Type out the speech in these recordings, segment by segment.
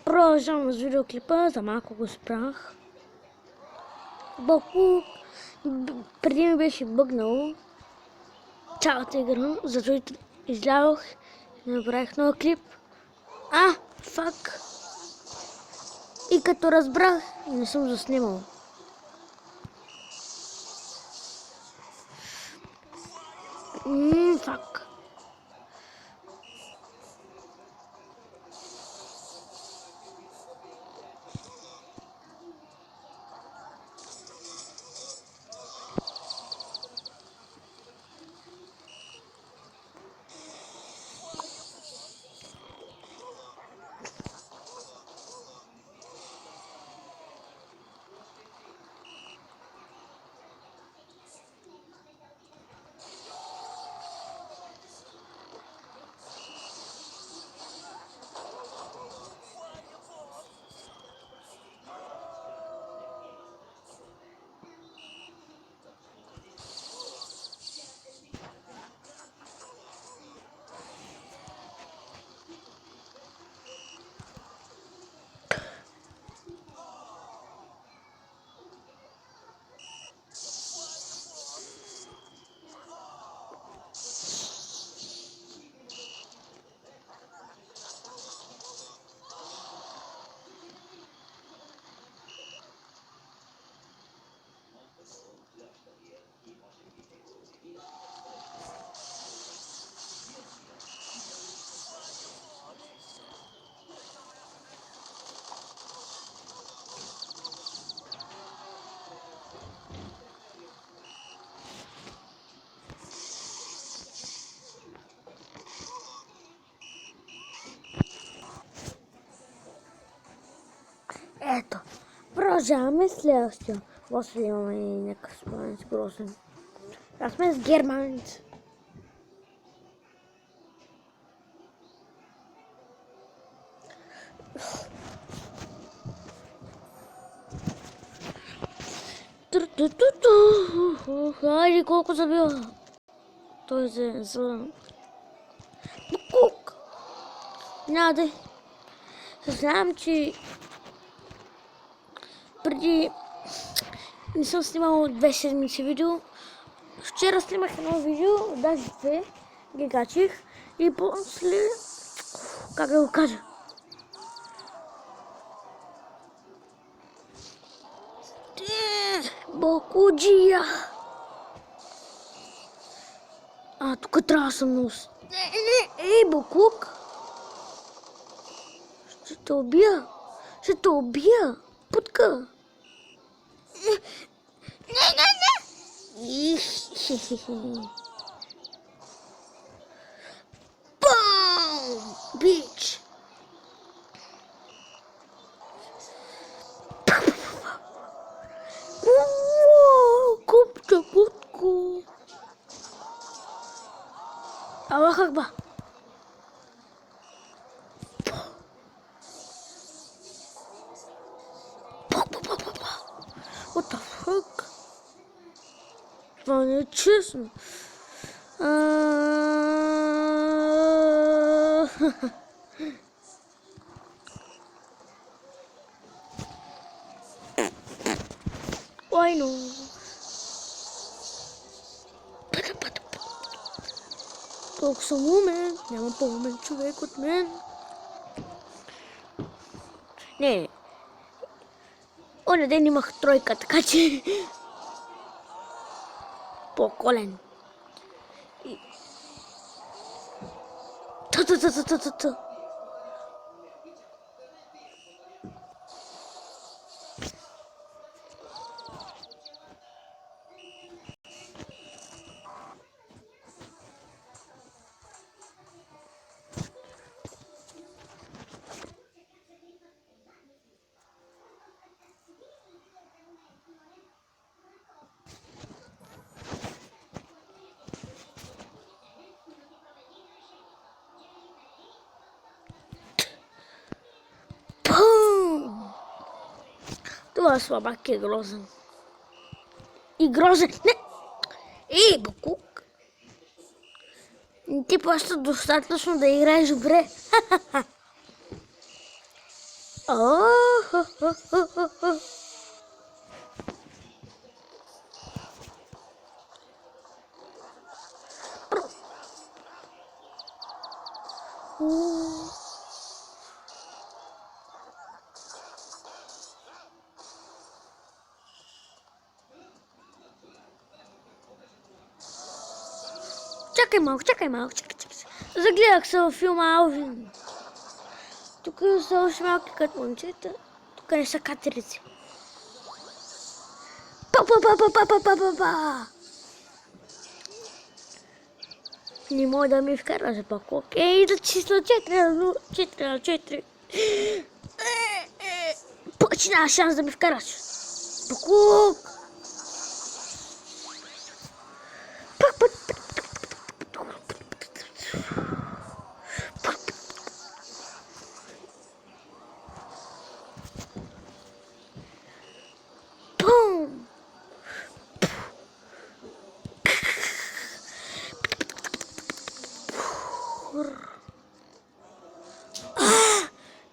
Продължавам с видеоклипа, за малко го спрях. Боку преди ми беше бъгнало цялата игра, zato излязох и направих нов клип. Фак! И като разбрах, не съм заснимал. Фак! Ето, продължаваме следващия. После имаме и някакъв спомен с грозен. Аз сме с германец. Айде, колко забива. Той е за... Кук! Няма да. Съзнавам, че преди не съм снимал 2 седмици видео. Вчера снимах едно видео, даже 2, ги качих и после, как да го кажа, Бокуджия. Тук трябва да съм нос. Бокук. Ще те убия. Ще те убия. Путка. Бам! Бич! Купча, путко! Аллах акбар! What the fuck? Това не е честно. Ой, но. Толкова съм умен. Няма по-умен човек от мен. Не. Оня ден имах тройка, така че... По-колен. Та. Това слабак е грозен. И грозен. Не! Бокук. Ти просто достатъчно да играеш добре. Чакай малко, чакай. Загледах се във филма Алвин. Тук са още малки като момчета. Тук не са катерици. Па. Не мога да ми вкара за пак. Окей, да числа 4 на 4. Почти няма шанс да ми вкараш. Пакук. Пум.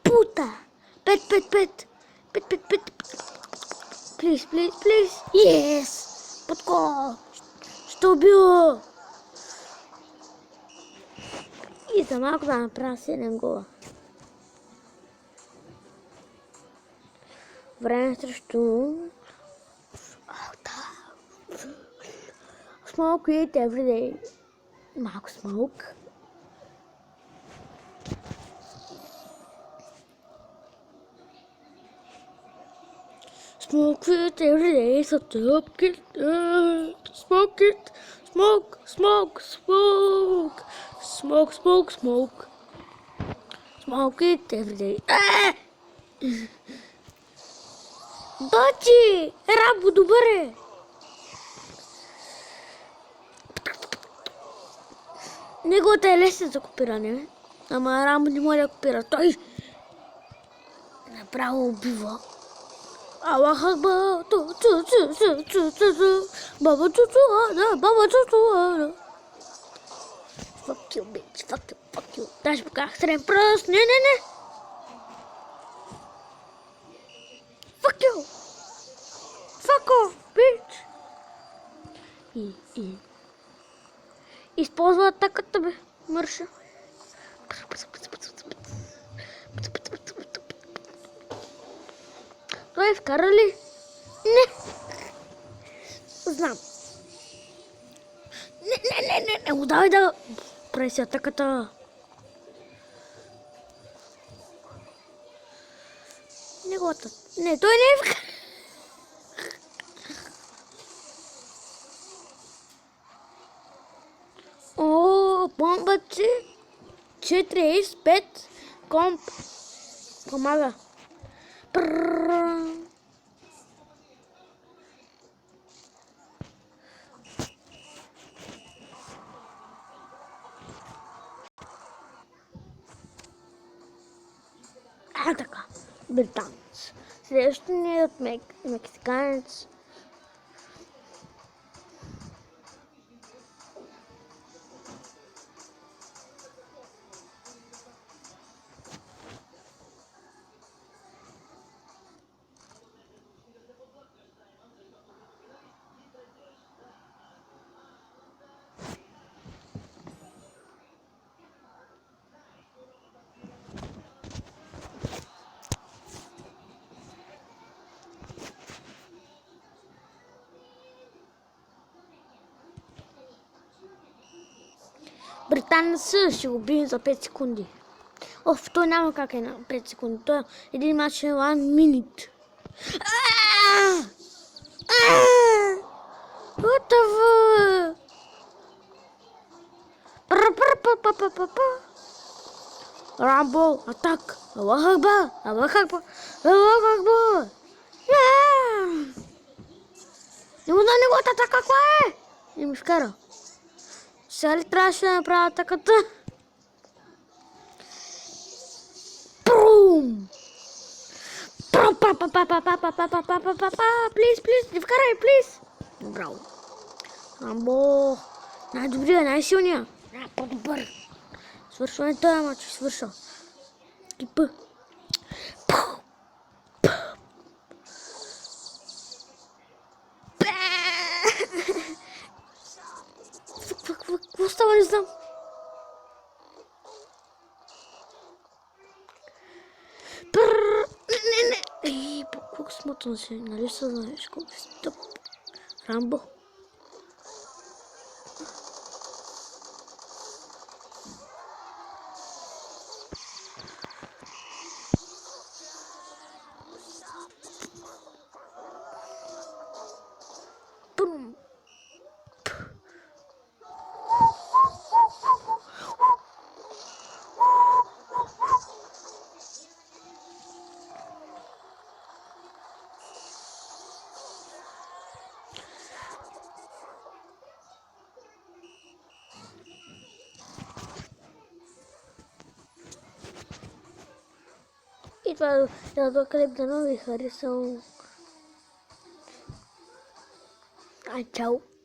Puta! Pet. Please. Yes! Подко! Ще убил! И за малко да направя 7 гола. Време срещу... Smoke it every day. Малко smoke. Smoke it every day, so top it. Smoke it. Smoke. Smoke it every day. Бачи! Рабо, добър е! Неговата е лесен за копиране, ама Рамбо не може да копира. Той направо убива. Аллах Акбар, баба чучу. Fuck you, bitch, fuck you. Даже поках среден пръст, не. Fuck you. Fuck off, bitch. И. Използва атаката, бе, мърша. Той е вкара ли? Не. Знам. Не, давай да преси атаката. Неговата. Не, той не е вкара. О, бомбът си. 4 ейс, 5 комп. Помага. Така. Британец. Следващият мексиканец. Британец ще го бием за 5 секунди. Оф, той няма как е на 5 секунди. Той е един мач е 1 minute. What the fuck? Рамбо, атак. Аллах Акбар. Не му знам неговата атака каква е. Не ми вкара. Сега ли трябваше да направя атаката? Брум! Плиз, не вкарай, плиз! Браво. Рамбо. Най-добрия, най-силния. По-добър. Свършване този мач, свършва. Кипа. Ej, как смотрим се, нали се знаеш колко стоп. Рамбо. Пум. И това е до клип, да ви харесал. Чао!